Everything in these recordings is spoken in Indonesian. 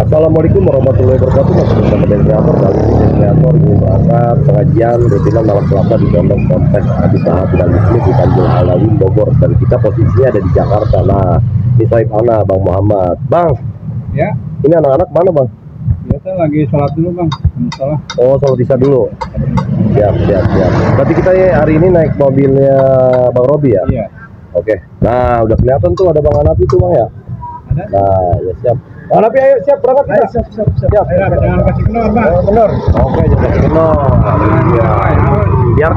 Assalamualaikum warahmatullahi wabarakatuh. Masih bersama dengan kreator. Kali ini kreator ingin berangkat pengajian rutinan malam Selasa di Pondok Ponpes Abi Sahab dan Muslim di Tanjung Alawi, Bogor. Dan kita posisinya ada di Jakarta. Nah, ini Soib Ana, Bang Muhammad. Bang, ya. Ini anak-anak mana, Bang? Biasa lagi sholat dulu, Bang. Salah. Oh, sholat isya dulu. Siap. Berarti kita hari ini naik mobilnya Bang Robi ya? Iya. Oke. Nah, udah kelihatan tuh ada Bang Hanafi tuh, Bang ya? Ada? Nah, ya siap. Bang Hanafi, ayo siap berangkat kita. Ayo, siap. Jangan kasih kenal, Bang. Benar. Oke, jangan kasih kenal. Ya.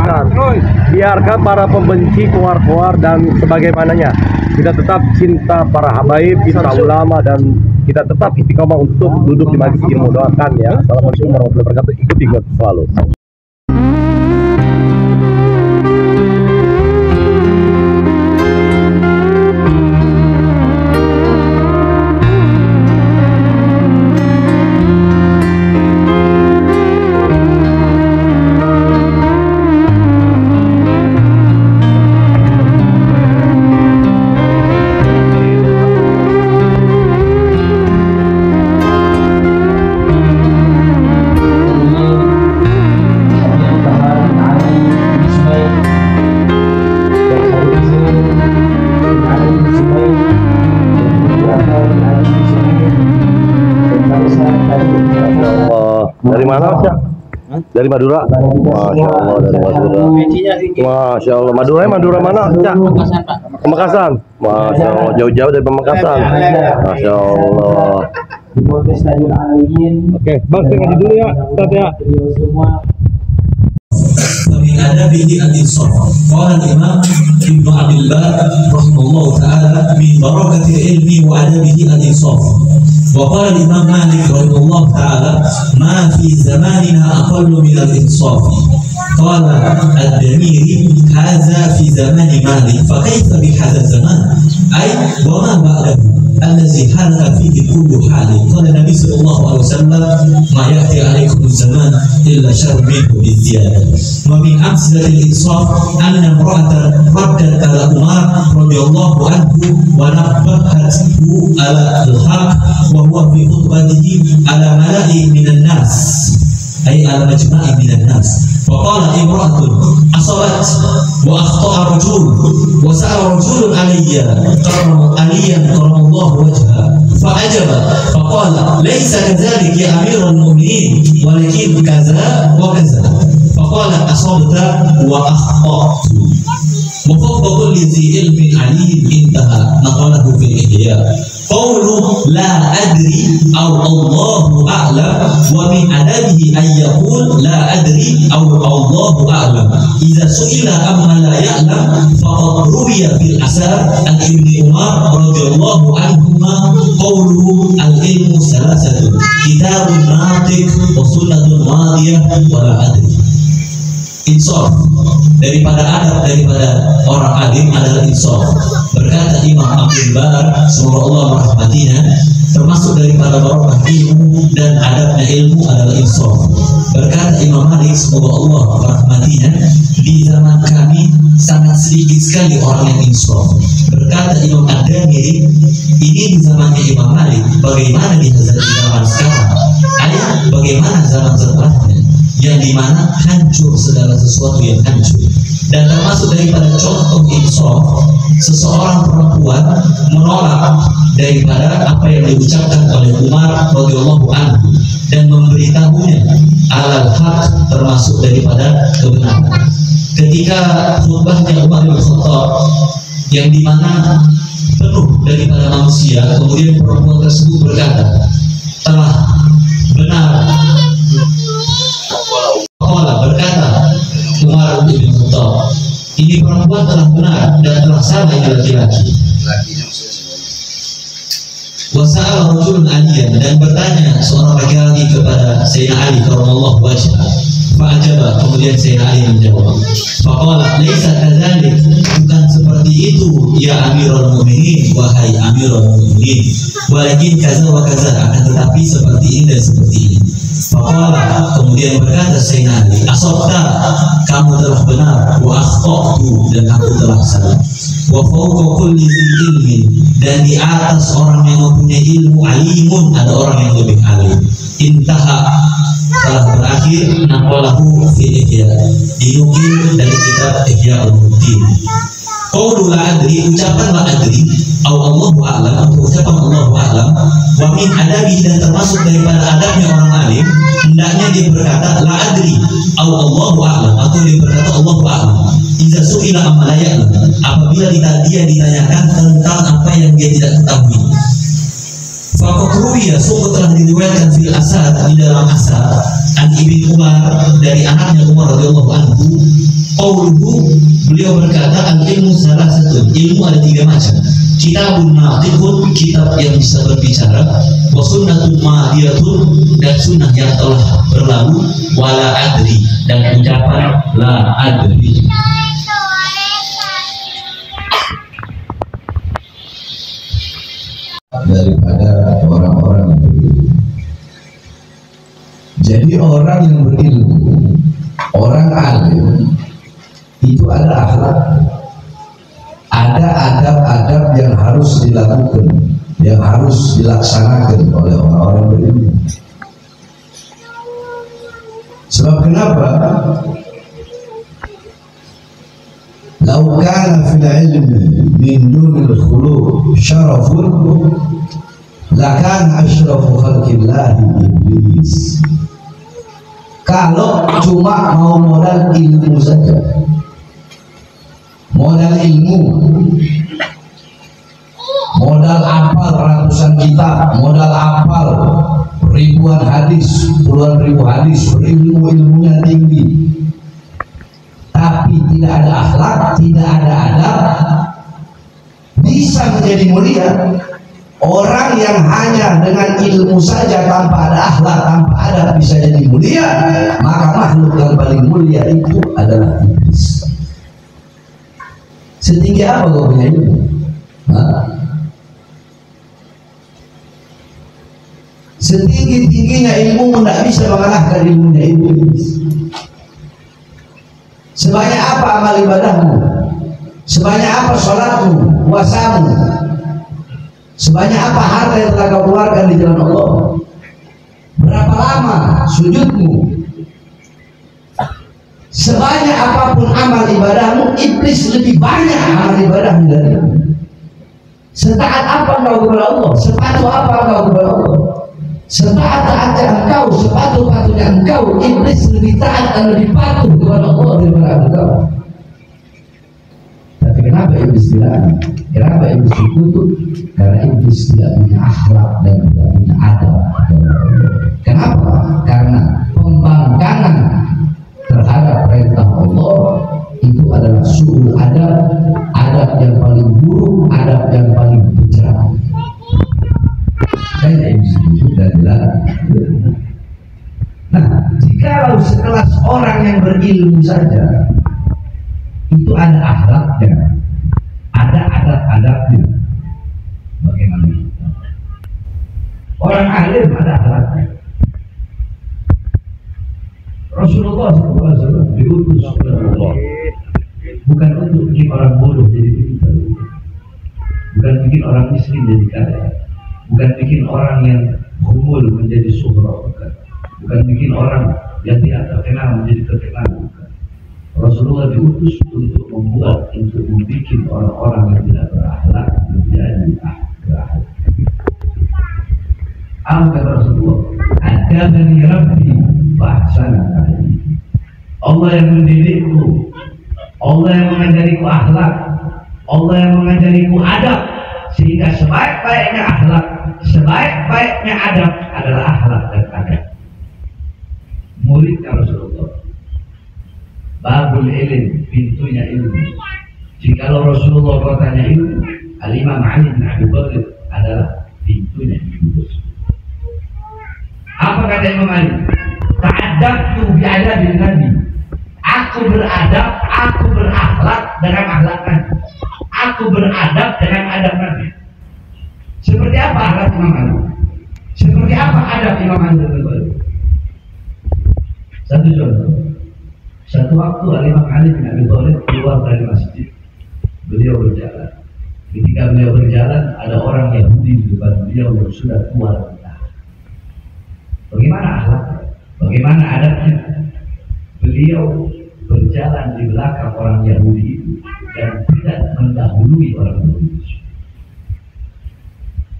Biarkan para pembenci keluar dan sebagaimananya. Kita tetap cinta para habaib, kita ulama, dan kita tetap istiqomah untuk duduk di majelis ilmu. Doakan ya. Assalamualaikum warahmatullahi wabarakatuh. Ikut selalu. Dari mana, Mas? Dari Madura. Masya Allah, dari Madura. Masya Allah. Madura mana, Cak? Pamekasan. Masya Allah, jauh-jauh dari Pamekasan. Masya Allah. Oke, Bang, saya ngaji dulu ya, Ustaz ya. ومن آدابه الإنصاف. قال الإمام ابن عبد البر رحمه الله تعالى من بركة العلم وآدابه الإنصاف. وقال الإمام مالك رحمه الله تعالى ما في زماننا أقل من الإنصاف. قال الدميري هذا في زمان مالك فكيف بهذا الزمان أي وما بعده الذي حالك فيه كل حال. قال النبي صلى الله عليه وسلم ما يأتي عليكم الزمان إلا شر منه بالزيادة. ومن أمثلة الإنصاف أن امرأة ردت على عمر رضي الله عنه ونبهته على الحق وهو في خطبته على ملأ من الناس أي على مجمع من الناس. فقال امرأة أصبت وأخطأ رجل وسأل رجل عليا كرم الله وجهه فعجب فقال ليس كذلك يا أمير المؤمنين ولكن كذا وكذا. فقال أصبت وأخطأت وفوق كل ذي علم عليم انتهى. نقله في الإحياء. قوله لا أدري أو الله أعلم ومن أدبه أن يقول لا أدري أو الله أعلم. إذا سئل أما لا يعلم فقد روي في الأثر عن ابن عمر رضي الله عنهما قوله العلم ثلاثة كتاب ناطق وسنة ماضية ولا أدري. Insaf daripada adab daripada orang alim adalah insaf. Berkata Imam Abdul Bar, semoga Allah merahmatinya, termasuk daripada barokah ilmu dan adabnya ilmu adalah insaf. Berkata Imam Malik, semoga Allah merahmatinya, di zaman kami sangat sedikit sekali orang yang insaf. Berkata Imam Ad-Damiri, ini di zamannya Imam Malik, bagaimana di zaman sekarang? Ayat bagaimana zaman setelahnya? Yang dimana hancur segala sesuatu yang hancur. Dan termasuk daripada contoh insaf, seseorang perempuan menolak daripada apa yang diucapkan oleh Umar radhiyallahu anhu dan memberitahunya alal haq, termasuk daripada kebenaran. Ketika khutbahnya Umar bin Khattab yang dimana penuh daripada manusia, kemudian perempuan tersebut berkata, telah benar. Berkata Umar bin Khattab, ini perempuan telah benar dan telah salah ini laki-laki. Wasa'al rajulun aliyan, dan bertanya seorang laki-laki kepada Sayyidina Ali karramallahu wajhah. Fa'ajaba, kemudian Sayyidina Ali menjawab. Faqala laisa kadzalik, bukan seperti itu ya Amirul Mukminin, wahai Amirul Mukminin. Walakin kaza wa kaza, akan tetapi seperti ini dan seperti ini. Faqala, kemudian berkata Sayyidina Ali, asabta, kamu telah benar, wa akhta'tu, dan aku telah salah. wa fawqa kulli dzi ilmin, dan di atas orang yang mempunyai ilmu alimun ada orang yang lebih alim. Intaha, telah berakhir naqalahu fi ihya, dinukil dari kitab Ihya Ulumuddin. Qaulu la adri, ucapan la adri, au Allahu a'lam, atau ucapan Allahu a'lam, wa min adabi, dan termasuk daripada adabnya orang alim, hendaknya dia berkata la adri, au Allahu a'lam, atau dia berkata Allahu a'lam. Iza su'ila amma la ya'lam, apabila dia ditanyakan tentang apa yang dia tidak ketahui. Faqad ruwiya, sungguh telah diriwayatkan fil asad, di dalam asad, an Ibnu Umar, dari anaknya Umar radhiyallahu anhu, qauluhu, beliau berkata, al ilmu salah satu, ilmu ada 3 macam. Kitabun natiqun, kitab yang bisa berbicara, wa sunnatun madiyatun, dan sunnah yang telah berlalu, wala adri, dan ucapan la adri. Daripada orang-orang yang berilmu. Jadi orang yang berilmu, orang alim, itu ada akhlak, ada adab-adab yang harus dilakukan, yang harus dilaksanakan oleh orang-orang berilmu. Sebab kenapa? Lau kana fil ilmi min dunil khuluq syarafun lakana asyrafu khalqillahi iblis. Kalau cuma mau modal ilmu saja, modal ilmu, modal apal ratusan kitab, modal apal ribuan hadis, puluhan ribu hadis, ilmunya tinggi, tapi tidak ada akhlak, tidak ada adab, bisa menjadi mulia. Orang yang hanya dengan ilmu saja tanpa ada akhlak, tanpa adab bisa jadi mulia, maka makhluk yang paling mulia itu adalah iblis. Setinggi apa kau punya ilmu? Setinggi-tingginya ilmu tidak bisa mengalahkan ilmunya iblis. Sebanyak apa amal ibadahmu, sebanyak apa sholatmu, puasamu, sebanyak apa harta yang telah kau keluarkan di jalan Allah, berapa lama sujudmu, sebanyak apapun amal ibadahmu, iblis lebih banyak amal ibadahmu darimu. Setaat apa engkau kepada Allah, sepatu apa engkau kepada Allah, setaat-taatnya engkau, sepatu-patunya engkau, iblis lebih taat dan lebih patuh kepada Allah daripada engkau. Tapi kenapa iblis dilarang? Kenapa iblis dikutuk? Karena iblis tidak punya akhlak dan tidak punya adab. Kenapa? Karena pembangkangan terhadap perintah Allah itu adalah su'ul adab, adab yang paling buruk, adab yang paling bejat. Dan iblis itu adalah. Nah, jikalau sekelas orang yang berilmu saja itu ada akhlaknya, ada adab-adabnya, bagaimana kita? Orang alim ada akhlaknya. Rasulullah SAW diutus oleh Allah bukan untuk bikin orang bodoh jadi pintar, bukan bikin orang miskin jadi kaya, bukan bikin orang yang humul menjadi suhra, bukan bikin orang yang tidak terkenal menjadi terkenal, bukan. Rasulullah diutus untuk membuat, untuk membuat orang-orang yang tidak berakhlak menjadi berakhlak. Apa kata Rasulullah? Adabani Rabbi fahsana ta'lim. Allah yang mendidikku, Allah yang mengajariku akhlak, Allah yang mengajariku adab, sehingga sebaik-baiknya akhlak, sebaik-baiknya adab adalah akhlak dan adab. Muridnya Rasulullah. Babul ilm, pintunya ilmu. Jikalau Rasulullah bertanya ilmu, Al-Imam Ali bin Abi Thalib adalah pintunya ilmu. Apa kata Imam Ali? Ta'addabtu bi'adabil Nabi. Aku beradab, aku berakhlak dengan akhlak Nabi. Aku beradab dengan adab Nabi. Seperti apa akhlak Imam Ali? Seperti apa adab Imam Ali? Satu contoh. Satu waktu Imam Ali bin Abi Thalib keluar dari masjid, beliau berjalan. Ketika beliau berjalan, ada orang Yahudi di depan beliau yang sudah tua renta. Bagaimana akhlaknya? Bagaimana adabnya? Beliau berjalan di belakang orang Yahudi itu dan tidak mendahului orang Yahudi.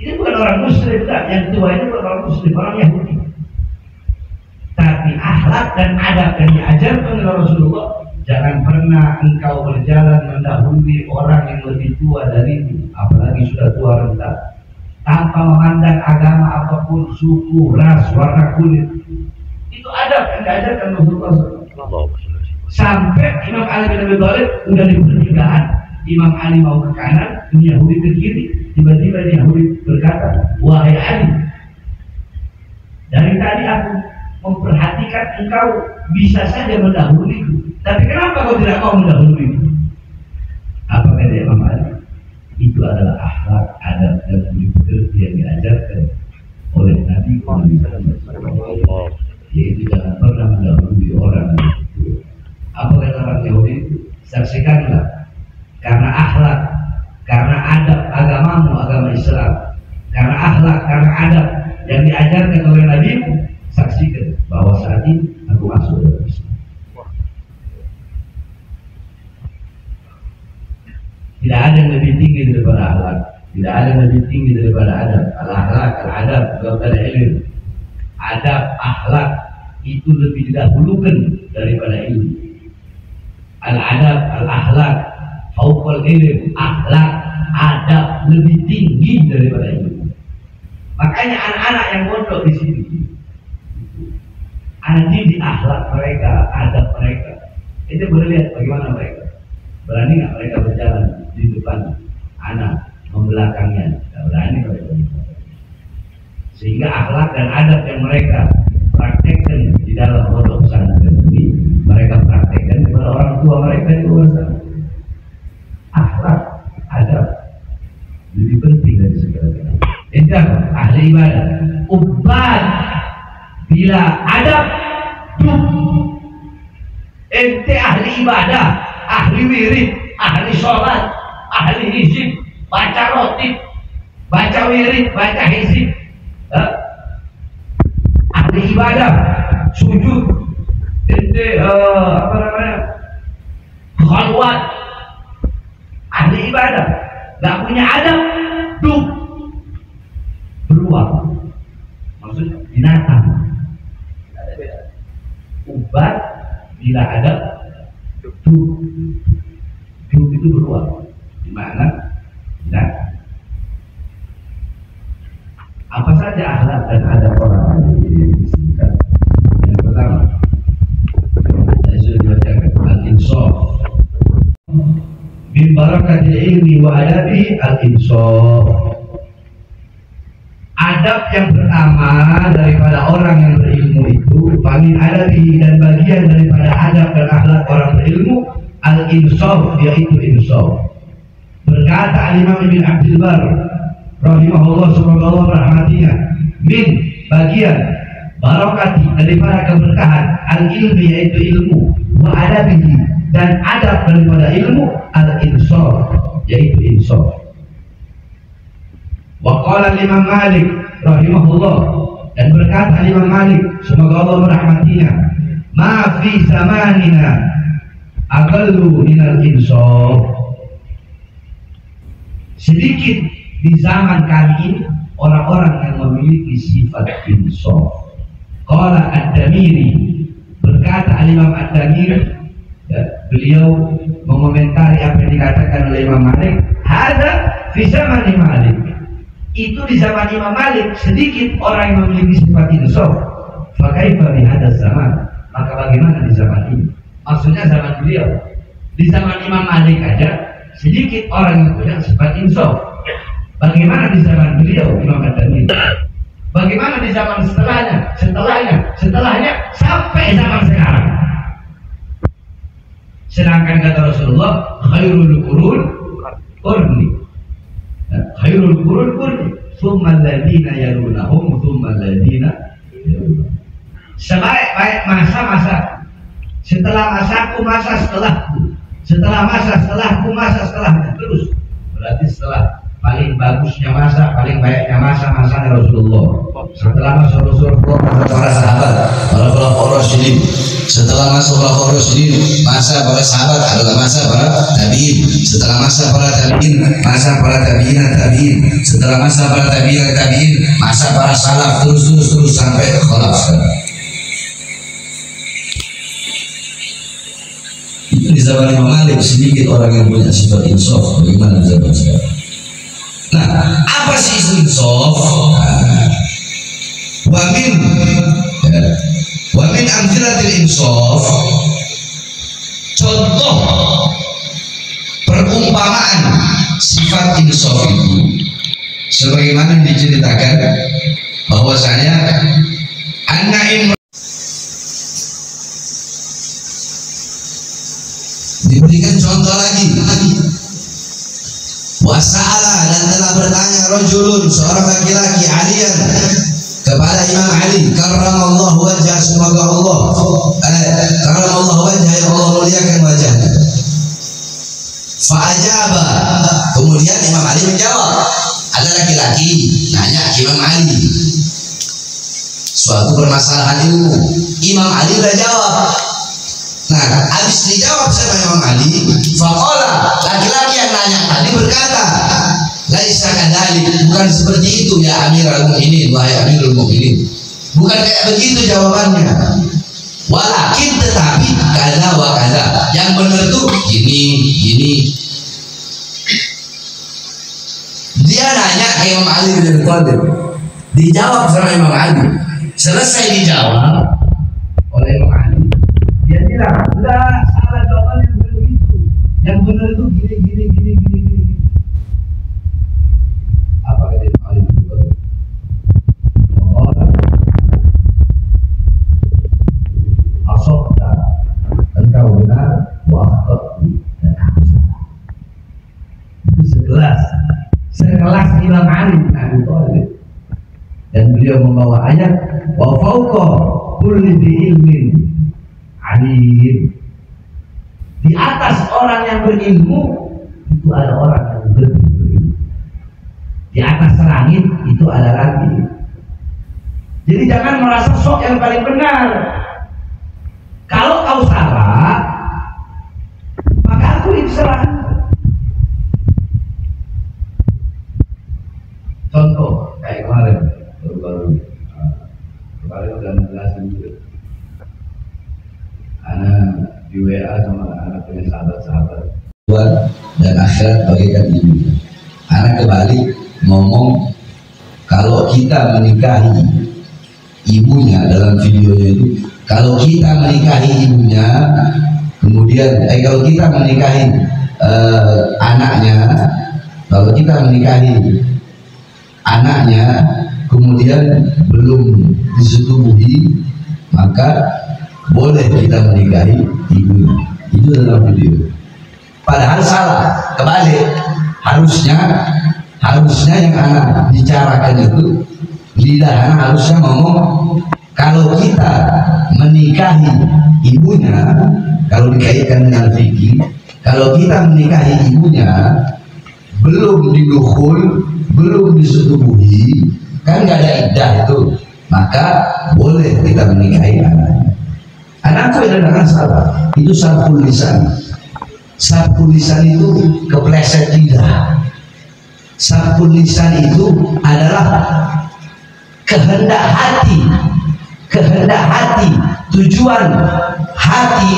Ini bukan orang Muslim, tak. Yang tua ini bukan orang Muslim, orang Yahudi. Tapi akhlak dan adab yang diajarkan oleh Rasulullah, jangan pernah engkau berjalan mendahului orang yang lebih tua darimu, apalagi sudah tua renta, tanpa memandang agama apapun, suku, ras, warna kulit. Itu adab yang diajarkan Rasulullah SAW. Sampai Imam Ali bin Abi Thalib udah di pertigaan, Imam Ali mau ke kanan, Yahudi ke kiri, tiba-tiba Yahudi berkata, wahai Ali, dari tadi aku memperhatikan engkau bisa saja mendahuliku, tapi kenapa kau tidak mau mendahuliku? Apa kata Imam Ali? Itu adalah akhlak, adab dan budi pekerti yang diajarkan oleh Nabi Muhammad, yaitu jangan pernah mendahului orang. Apa kata orang Yahudi itu? Saksikanlah, karena akhlak, karena adab agamamu, agama Islam, karena akhlak, karena adab yang diajarkan oleh Nabi, saksikan bahwa saat ini aku masuk dalam Islam. Tidak ada yang lebih tinggi daripada akhlak, tidak ada yang lebih tinggi daripada adab. Al-akhlak, al-adab, daripada ilmu. Adab, akhlak itu lebih didahulukan daripada ilmu. Al-adab, al-akhlak, fauqal ilm, akhlak, adab lebih tinggi daripada ilmu. Makanya anak-anak yang mondok di sini, anak didik akhlak mereka, adab mereka. Itu boleh lihat bagaimana mereka. Berani nggak mereka berjalan di depan anak, membelakangnya? Tidak berani mereka. Sehingga akhlak dan adab yang mereka praktekkan di dalam pondok pesantren ini, mereka praktekkan kepada orang tua mereka di luar sana. Akhlak, adab lebih penting dari segala-galanya. Itu ahli ibadah. Ubad bila adab, ente ahli ibadah, ahli wirid, ahli sholat, ahli hizib, baca rotib, baca wirid, baca hizib, ahli ibadah, sujud, ente apa namanya, khalwat, ahli ibadah, gak punya adab, beruang, maksudnya binatang. Ubat bila adab, itu beruang. Di mana? Nah, apa saja akhlak dan adab orang lain disebutkan. Yang pertama, saya sudah bacakan al-insaf. Min barakatil ilmi wa adabi al-insaf. Adab yang pertama daripada orang yang berilmu itu, paling adabi, dan bagian daripada adab dan akhlak orang berilmu, al-insaf, yaitu insaf. Berkata Imam Ibn Abdul Bar rahimahullah, semoga Allah merahmatinya, min, bagian, barakati, daripada keberkahan, al-ilmi, yaitu ilmu, wa adabihi, dan adab daripada ilmu, al-insaf, yaitu insaf. Wa qala Imam Malik rahimahullah, dan berkata Imam Malik, semoga Allah merahmatinya, ma fi zamanina aqallu minal insaf. Sedikit di zaman kali ini orang-orang yang memiliki sifat insaf. Qala Ad-Damiri, berkata Imam Ad-Damiri, beliau mengomentari apa yang dikatakan oleh Imam Malik, hadza fi zaman Malik. Itu di zaman Imam Malik sedikit orang yang memiliki sifat insaf. Fa kaifa bi hadzal zaman? Maka bagaimana di zaman ini? Maksudnya zaman beliau. Di zaman Imam Malik aja sedikit orang yang punya sifat insaf. Bagaimana di zaman beliau Imam Ad-Damiri? Bagaimana di zaman setelahnya sampai zaman sekarang? Sedangkan kata Rasulullah, khairul qurun qurni. Khairul qurun qurni, tsumma alladziina yalunahum, tsumma alladziina yalunahum. Sebaik-baik masa-masa setelah masaku, masa setelahku, setelah masa setelahku, masa setelahnya. Berarti setelah paling bagusnya masa, paling baiknya masa-masanya Rasulullah. Setelah masa Rasulullah, masa para sahabat, para khulafaur rasyidin. Setelah masa khulafaur rasyidin, masa para sahabat adalah masa para tabi'in. Setelah masa para tabi'in, masa para tabi'in. Setelah masa para tabi'in, masa para salaf, terus sampai khalaf sekarang. Di zaman Imam Malik sedikit orang yang punya sifat insaf. Bagaimana di zaman sekarang? Nah, apa sih insaf? Wa min amthilatil insaf, contoh perumpamaan sifat insaf itu sebagaimana diceritakan bahwasanya an-Naim diberikan contoh lagi. Wasa'ala, dan telah bertanya rajulun, seorang laki-laki, Aliyan, kepada Imam Ali karramallahu wajhah, semoga Allah karramallahu wajhah, yang Allah muliakan wajahnya. Fa'ajaba, kemudian Imam Ali menjawab. Ada laki-laki nanya Imam Ali suatu permasalahan ilmu. Imam Ali udah jawab. Nah, habis dijawab sama Imam Ali, faqala, laki-laki yang nanya tadi berkata, laisa kadzalik, bukan seperti itu ya Amirul Mukminin, wahai Amirul Mukminin. Bukan kayak begitu jawabannya. Walakin, tetapi kada wa kada. Yang benar tuh gini. Dia nanya ke Imam Ali bin Abi Thalib. Dijawab sama Imam Ali. Selesai dijawab oleh Imam Ali, dia bilang, enggak, salah jawaban yang benar itu. Yang benar itu gini. Apa kata Imam Ali bin Abi Thalib? Asokta, engkau benar, wa akhtatu, dan aku salah. Itu sekelas Imam Ali bin Abi Thalib. Dan beliau membawa ayat wa fauqa kulli dzi ilmin alim. Di atas orang yang berilmu itu ada orang yang lebih berilmu. Di atas langit itu ada lagi. Jadi jangan merasa sok yang paling benar. Kalau kau salah, maka aku yang salah. Contoh kayak kemarin udah menjelasin juga. Anak di WA sama anak punya sahabat-sahabat dan akhirat bagaikan ibu. Anak kembali ngomong kalau kita menikahi ibunya dalam videonya itu, kalau kita menikahi ibunya, kemudian kalau kita menikahi anaknya, kalau kita menikahi anaknya kemudian belum disetubuhi, maka boleh kita menikahi ibunya. Itu dalam video. Padahal salah, kebalik. Harusnya yang anak bicarakan itu, lidah anak harusnya ngomong, kalau kita menikahi ibunya, kalau dikaitkan dengan fikih, kalau kita menikahi ibunya belum didukhul, belum disetubuhi, kan nggak ada iddah itu, maka boleh kita menikahi anaknya. Anakku yang dengan salah, itu sabkul lisan. Sabkul lisan itu kepleset lidah. Sabkul lisan itu adalah kehendak hati, tujuan hati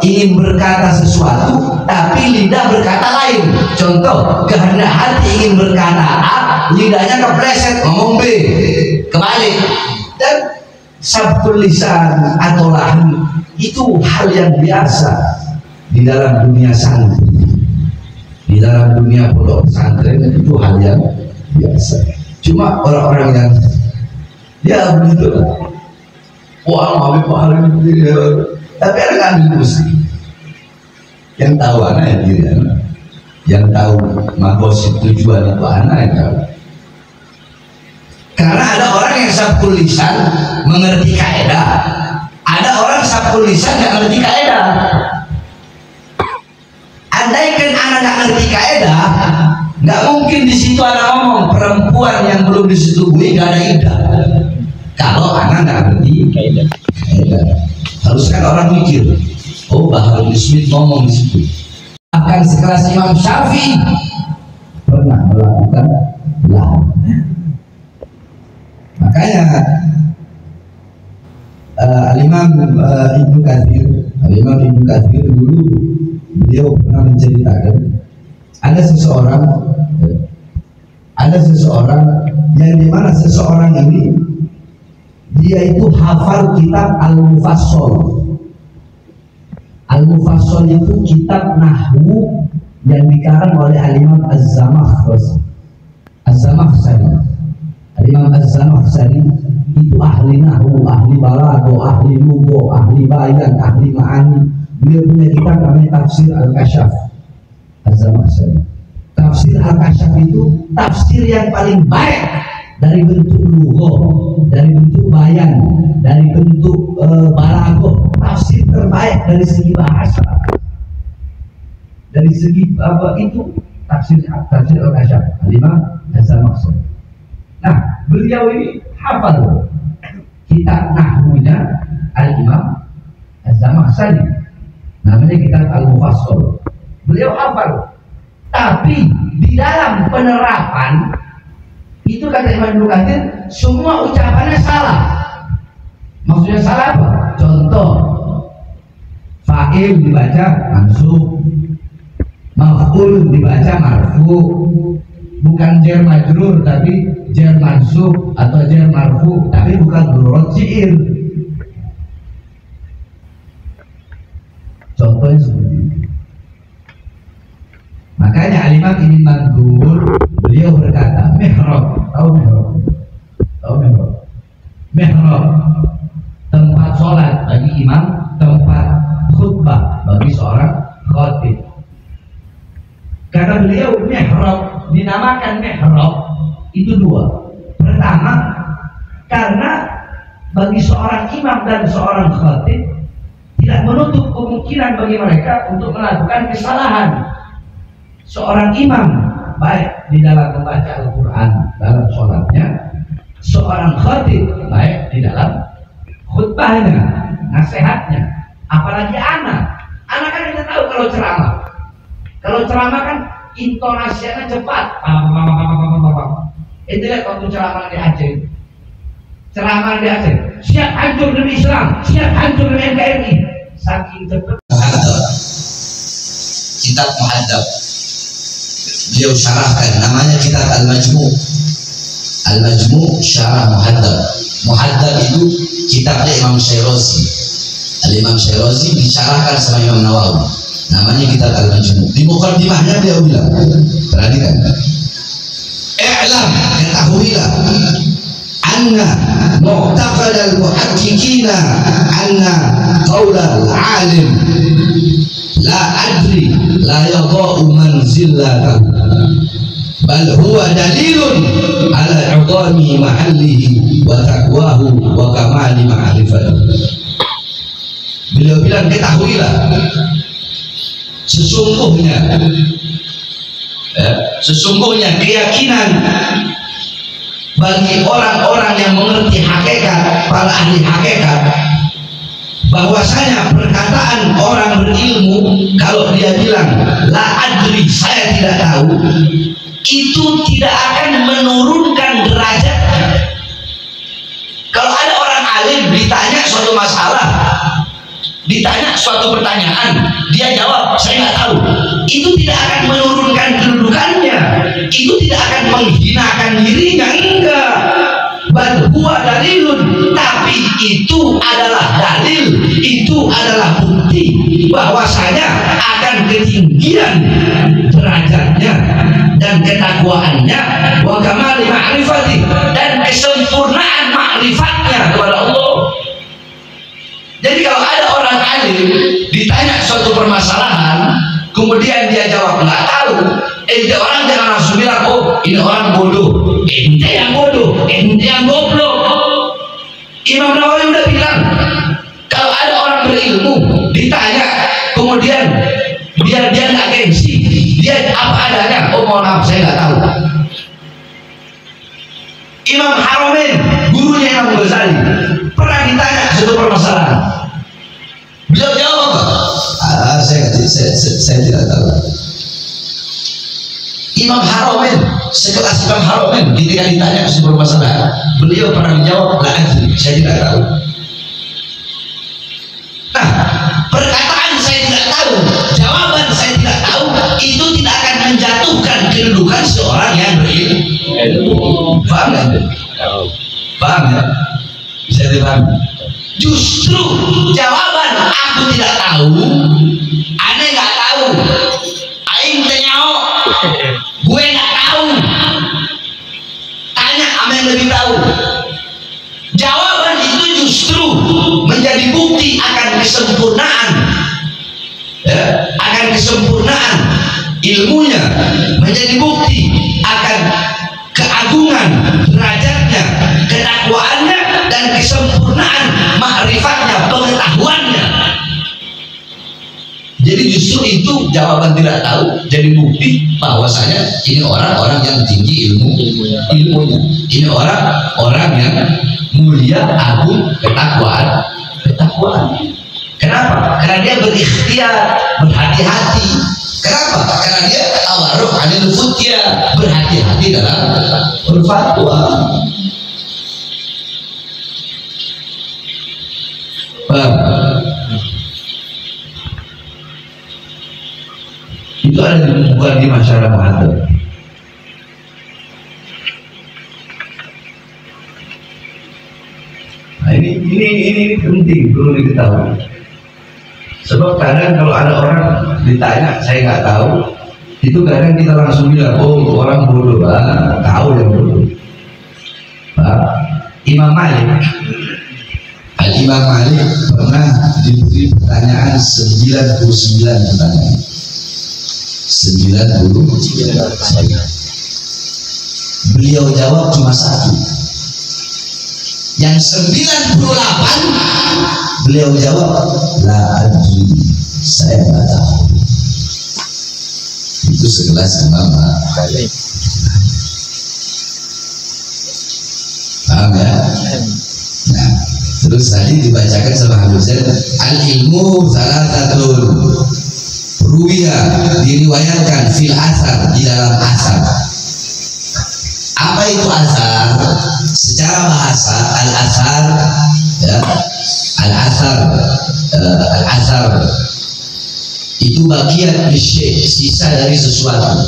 ingin berkata sesuatu, tapi lidah berkata lain. Contoh, kehendak hati ingin berkata A, lidahnya kepleset ngomong B, kebalik. Dan sabtul lisan atau lahan itu hal yang biasa di dalam dunia santri, di dalam dunia pondok pesantren, itu hal yang biasa. Cuma orang-orang yang ya begitu, wah Habib Bahari begini, tapi ada kan mesti yang tahu anak yang diri anak, yang tahu maksud tujuan itu anak yang tahu. Karena ada orang yang sabkul lisan mengerti kaidah, ada orang sabkul lisan nggak mengerti kaidah. ngerti kaidah, nggak mungkin di situ ada ngomong perempuan yang belum disetujui nggak ada iddah. Kalau anak nggak ngerti kaidah, harus kan orang mikir, oh Baharul Smith ngomong di situ. Akan sekelas Imam Syafi'i pernah melakukan lahar. Makanya Al-Imam Ibnu Katsir dulu beliau pernah menceritakan ada seseorang yang dimana seseorang ini dia itu hafal kitab Al-Mufassal. Al-Mufassal itu kitab nahwu yang dikarang oleh Al-Imam Az-Zamakhsyari. Al-Imam Az-Zamakhsyari itu ahli nahwu, ahli balagha, ahli lugha, ahli bayan, ahli ma'ani. Beliau punya kitab namanya Tafsir Al-Kasyaf. Az-Zamakhsyari. Tafsir Al-Kasyaf itu tafsir yang paling baik dari bentuk lugha, dari bentuk bayan, dari bentuk balagha. Tafsir terbaik dari segi bahasa. Dari segi apa itu tafsir Al-Kasyaf. Al-Imam Az-Zamakhsyari. Nah, beliau ini hafal kitab nahwunya Al-Imam Az-Zamakhsyari, namanya kitab Al-Mufassal. Beliau hafal, tapi di dalam penerapan itu kata Imam Ibnu Katsir semua ucapannya salah. Maksudnya salah apa? Contoh, fa'il dibaca mansub, maf'ul dibaca marfu, bukan jar majrur tapi jar mansub, atau jar marfu tapi bukan huruf syair. Contohnya seperti itu. Makanya Al-Imam Ibnu Mandur beliau berkata, mihrab, tahu mihrab? Tahu mihrab? Mihrab tempat sholat bagi imam, tempat khutbah bagi seorang khatib. Karena beliau mihrab dinamakan mihrab itu dua. Pertama, karena bagi seorang imam dan seorang khatib tidak menutup kemungkinan bagi mereka untuk melakukan kesalahan. Seorang imam baik di dalam membaca Al-Quran dalam sholatnya, seorang khatib baik di dalam khutbahnya, nasihatnya. Apalagi anak kan kita tahu kalau ceramah kan intonasinya cepat. Itu lihat waktu ceramah di Aceh. Siap hancur demi Islam, siap hancur demi NKRI. Saking cepat. Kitab Muhadzab beliau syarahkan, namanya kitab Al-Majmu' Syarah Muhadzab. Muhadzab itu kitabnya Imam Syirazi. Al-Imam Syirazi disyarahkan sama Imam Nawawi, namanya kitab Al-Majmu'. Di muqaddimahnya beliau bilang, perhatikan, i'lam, ketahuilah, anna mu'taqad al-muhaqqiqina anna qaula al-alim la adri la yadha'u manzilatahu bal huwa dalilun ala 'idami mahallihi wa taqwahu wa kamali ma'rifatihi. Beliau bilang, ketahuilah sesungguhnya keyakinan bagi orang-orang yang mengerti hakikat, para ahli hakikat, bahwasanya perkataan orang berilmu kalau dia bilang la adri, saya tidak tahu, itu tidak akan menurunkan derajatnya. Kalau ada orang alim ditanya suatu masalah, ditanya suatu pertanyaan, dia jawab saya nggak tahu, itu tidak akan menurunkan kedudukannya, itu tidak akan menghinakan dirinya, enggak. Bal huwa dalilun, tapi itu adalah dalil, itu adalah bukti bahwasanya akan ketinggian derajatnya dan ketakwaannya, wa kamali ma'rifati, dan kesempurnaan ma'rifatnya kepada Allah. Jadi kalau ada orang alim ditanya suatu permasalahan, kemudian dia jawab nggak tahu, orang jangan langsung bilang, oh ini orang bodoh, ente yang bodoh, ente yang goblok. Imam Nawawi udah bilang, kalau ada orang berilmu ditanya, kemudian dia nggak gengsi, dia mohon maaf saya nggak tahu. Imam Haramain, gurunya Imam Ghazali, pernah ditanya satu permasalahan. Beliau jawab apa? Saya tidak tahu. Imam Haramain, sekelas Imam Haramain, ketika ditanya satu permasalahan, beliau pernah menjawab, la adri, saya tidak tahu. Nah, perkataan saya tidak tahu, jawaban saya tidak tahu, itu tidak akan menjatuhkan kedudukan seorang yang berilmu. Paham nggak? Paham ya? Bisa dipahami? Justru jawaban aku tidak tahu, aneh nggak tahu, aing tenyao, gue nggak tahu, tanya sama yang lebih tahu. Jawaban itu justru menjadi bukti akan kesempurnaan, ya, akan kesempurnaan ilmunya, menjadi bukti akan keagungan derajatnya, kedakwaannya, dan kesempurnaan ma'rifatnya, pengetahuannya. Jadi justru itu jawaban tidak tahu jadi bukti bahwasanya ini orang-orang yang tinggi ilmunya. Ini orang-orang yang mulia, agung, ketakwaan. Kenapa? Karena dia berikhtiar, berhati-hati. Kenapa? Karena dia tawarruf anil futya, berhati-hati dalam berfatwa. Itu ada bukan di masyarakat. Nah, ini penting, perlu diketahui. Sebab kadang kalau ada orang ditanya saya nggak tahu, itu kadang kita langsung bilang, oh orang bodoh, tahu yang bodoh. Imam Malik, Imam Malik pernah diberi pertanyaan 99 pertanyaan. 99. Beliau jawab cuma satu. Yang 98 beliau jawab la adri, saya nggak tahu. Itu sekelas Imam Malik. Paham ya? Nah, terus tadi dibacakan sama Habib Zain, al ilmu salatatun, ruwiya, diriwayatkan fil asar, di dalam asar. Apa itu asar? Secara bahasa al-asar, ya, al-asar itu bagian syai', sisa dari sesuatu.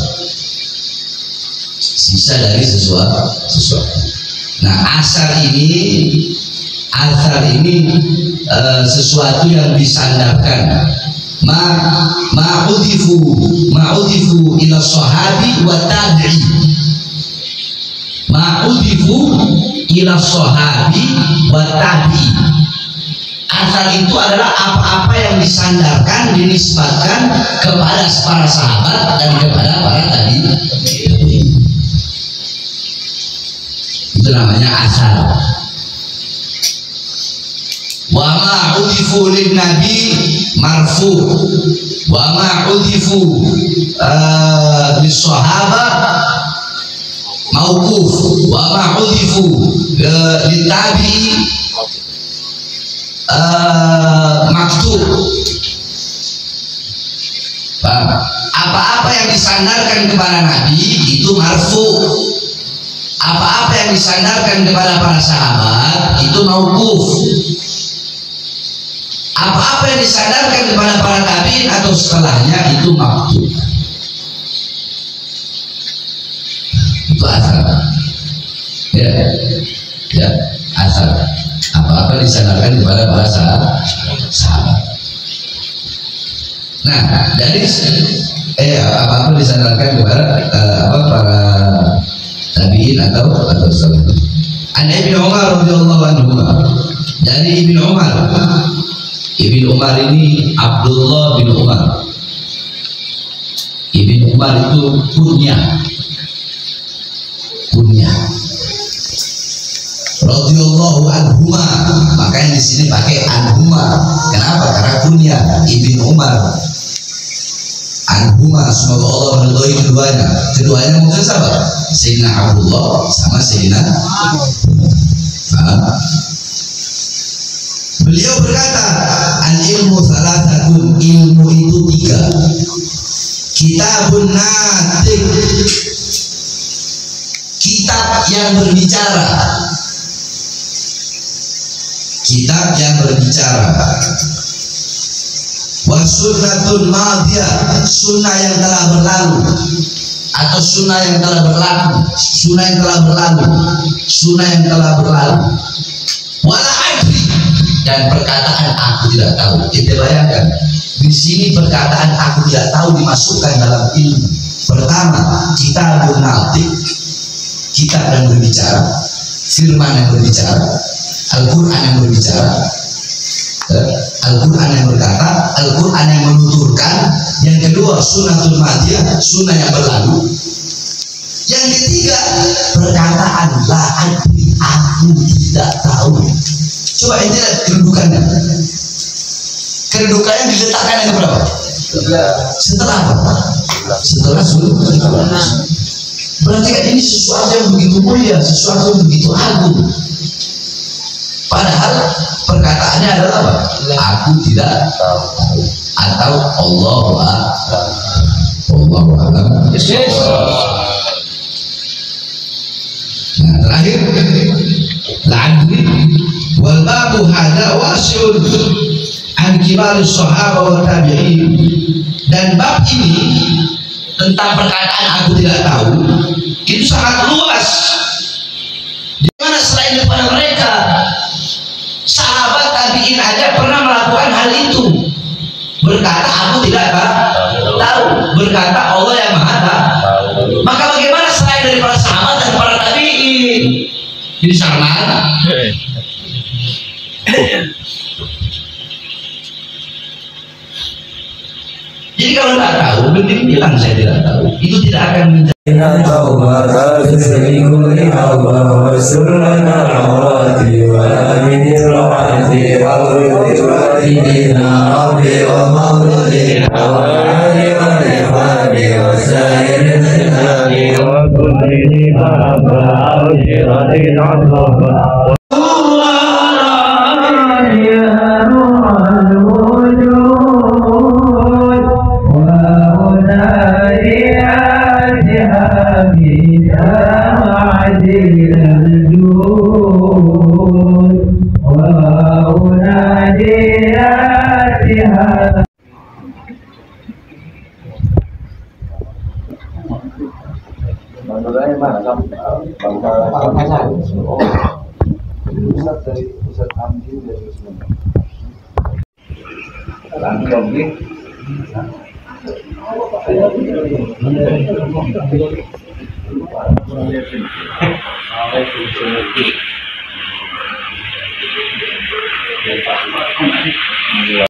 Nah, asar ini sesuatu yang disandarkan. Ma'udifu ila sahabi wa tabi'i. Ma'udifu ila sahabi wa tabi'i. Asal itu adalah apa-apa yang disandarkan, dinisbatkan kepada para sahabat dan kepada para tabi'in. Itu namanya asal. Wa ma'udifu lin nabi marfu, wa ma'udifu lis sahaba mauquf, wa ma'udifu lit tabi'i maktub. Apa-apa yang disandarkan kepada Nabi itu marfu, apa-apa yang disandarkan kepada para sahabat itu mauquf, apa-apa yang disandarkan kepada para tabi'in atau setelahnya itu maktub. Itu asal, ya asal. Apa-apa disandarkan kepada para sahabat. Nah, dari apa-apa disandarkan kepada para tabi'in atau setelahnya. An Ibnu Umar radhiyallahu anhu, dari Ibnu Umar. Ibnu Umar ini Abdullah bin Umar. Ibnu Umar itu kunyah. Radhiyallahu anhuma, makanya di sini pakai anhuma. Kenapa? Karena kunyah Ibnu Umar. anhuma, semoga Allah meridhoi keduanya. Keduanya mungkin siapa? Sayyidina Abdullah sama Sayyidina beliau berkata, al ilmu thalathatun, ilmu itu tiga. Kitabun natik, kitab yang berbicara, kitab yang berbicara. Wa sunnatun madiyah, sunnah yang telah berlalu, atau sunnah yang telah berlaku, sunnah yang telah berlalu, sunnah yang telah berlalu. Wala adri, dan perkataan aku tidak tahu. Kita bayangkan di sini perkataan aku tidak tahu dimasukkan dalam ilmu. Pertama, kitabun natik, kitab yang berbicara, firman yang berbicara, Al-Quran yang berbicara, Al-Quran yang berkata, Al-Quran yang menuturkan. Yang kedua, sunnatul madiyah, sunnah yang berlalu. Yang ketiga, perkataan la adri, aku tidak tahu. Coba ini lihat kedudukannya. Kedudukannya diletakkan yang berapa? Setelah apa? Setelah sunnah. Berarti kan ini sesuatu yang begitu mulia, sesuatu yang begitu agung. Padahal perkataannya adalah apa? Aku tidak tahu, atau Allahu a'lam. Nah, terakhir, la'adri wal babu hadza wasi'un an kibarus sahabah wa tabi'in. Dan bab ini tentang perkataan aku tidak tahu itu sangat luas. Di mana selain daripada mereka, sahabat tabi'in aja pernah melakukan hal itu. Berkata aku tidak tahu, berkata Allah yang maha tahu. Maka bagaimana selain dari para sahabat dan para tabi'in? Ini sama. Jadi kalau tidak tahu, mending bilang saya tidak tahu. Itu tidak akan menjadi